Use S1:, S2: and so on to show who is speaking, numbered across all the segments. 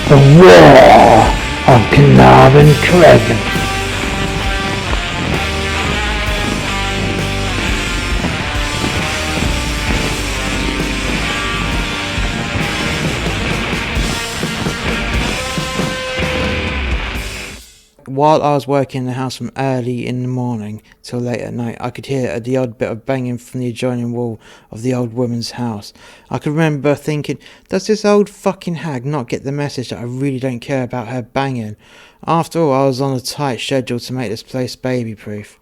S1: The War of Caernarvon Crescent.
S2: While I was working in the house from early in the morning till late at night, I could hear the odd bit of banging from the adjoining wall of the old woman's house. I could remember thinking, does this old fucking hag not get the message that I really don't care about her banging? After all, I was on a tight schedule to make this place baby-proof.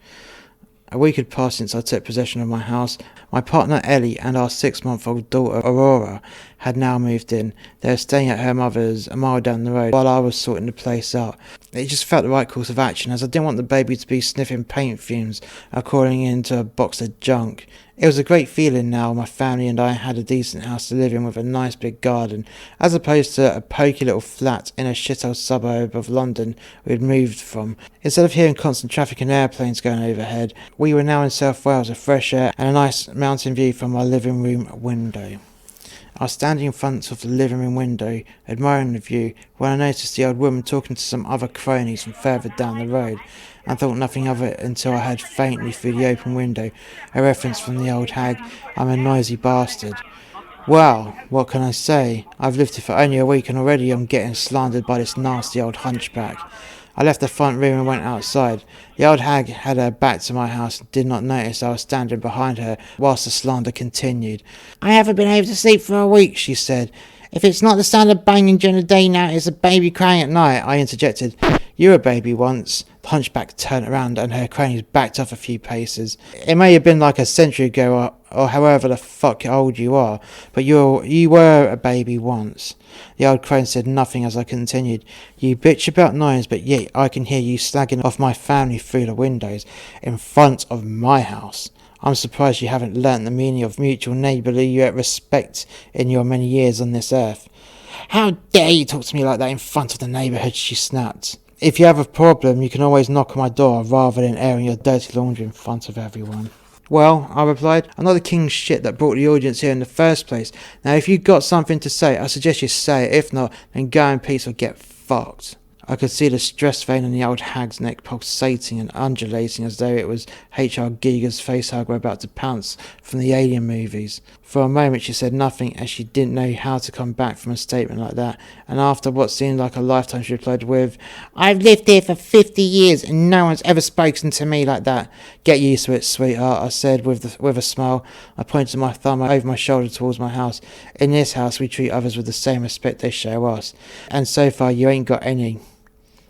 S2: A week had passed since I took possession of my house. My partner Ellie and our 6-month-old daughter Aurora had now moved in. They were staying at her mother's a mile down the road while I was sorting the place out. It just felt the right course of action, as I didn't want the baby to be sniffing paint fumes or crawling into a box of junk. It was a great feeling now my family and I had a decent house to live in with a nice big garden, as opposed to a pokey little flat in a shithole suburb of London we had moved from. Instead of hearing constant traffic and airplanes going overhead, we were now in South Wales with fresh air and a nice mountain view from our living room window. I was standing in front of the living room window, admiring the view, when I noticed the old woman talking to some other cronies from further down the road, and thought nothing of it until I heard faintly through the open window a reference from the old hag, "I'm a noisy bastard." Well, what can I say? I've lived here for only a week and already I'm getting slandered by this nasty old hunchback. I left the front room and went outside. The old hag had her back to my house and did not notice I was standing behind her whilst the slander continued. "I haven't been able to sleep for a week," she said. "If it's not the sound of banging during the day now, it's a baby crying at night," I interjected. "You were a baby once." The hunchback turned around and her cronies backed off a few paces. "It may have been like a century ago or however the fuck old you are, but you were a baby once." The old crone said nothing as I continued. "You bitch about noise, but yet I can hear you slagging off my family through the windows in front of my house. I'm surprised you haven't learnt the meaning of mutual neighbourly respect in your many years on this earth." "How dare you talk to me like that in front of the neighbourhood," she snapped. "If you have a problem, you can always knock on my door rather than airing your dirty laundry in front of everyone." "Well," I replied, "I'm not the king shit that brought the audience here in the first place. Now, if you've got something to say, I suggest you say it. If not, then go in peace or get fucked." I could see the stress vein in the old hag's neck pulsating and undulating as though it was H.R. Giger's facehugger about to pounce from the Alien movies. For a moment she said nothing, as she didn't know how to come back from a statement like that, and after what seemed like a lifetime she replied with, "I've lived here for 50 years and no one's ever spoken to me like that." "Get used to it, sweetheart," I said with a smile. I pointed my thumb over my shoulder towards my house. "In this house we treat others with the same respect they show us, and so far you ain't got any."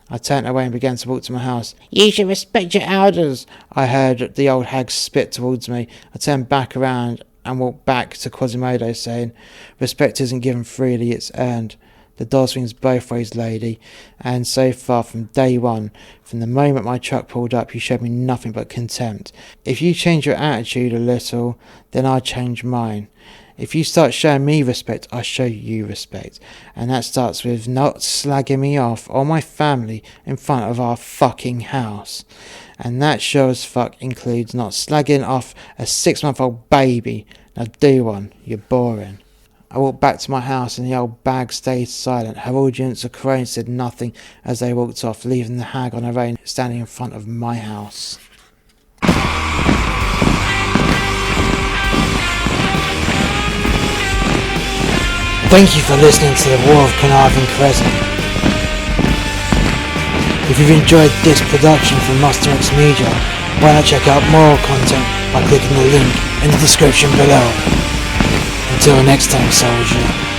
S2: I turned away and began to walk to my house. "You should respect your elders," I heard the old hag spit towards me. I turned back around and walked back to Quasimodo, saying, "Respect isn't given freely, it's earned. The door swings both ways, lady, and so far from day one, from the moment my truck pulled up, you showed me nothing but contempt. If you change your attitude a little, then I'll change mine. If you start showing me respect, I show you respect. And that starts with not slagging me off or my family in front of our fucking house. And that sure as fuck includes not slagging off a 6-month-old baby. Now do one, you're boring." I walked back to my house and the old bag stayed silent. Her audience of crones said nothing as they walked off, leaving the hag on her own, standing in front of my house.
S1: Thank you for listening to the War of Caernarvon Crescent. If you've enjoyed this production from Master X Media, why not check out more content by clicking the link in the description below. Until next time, soldier.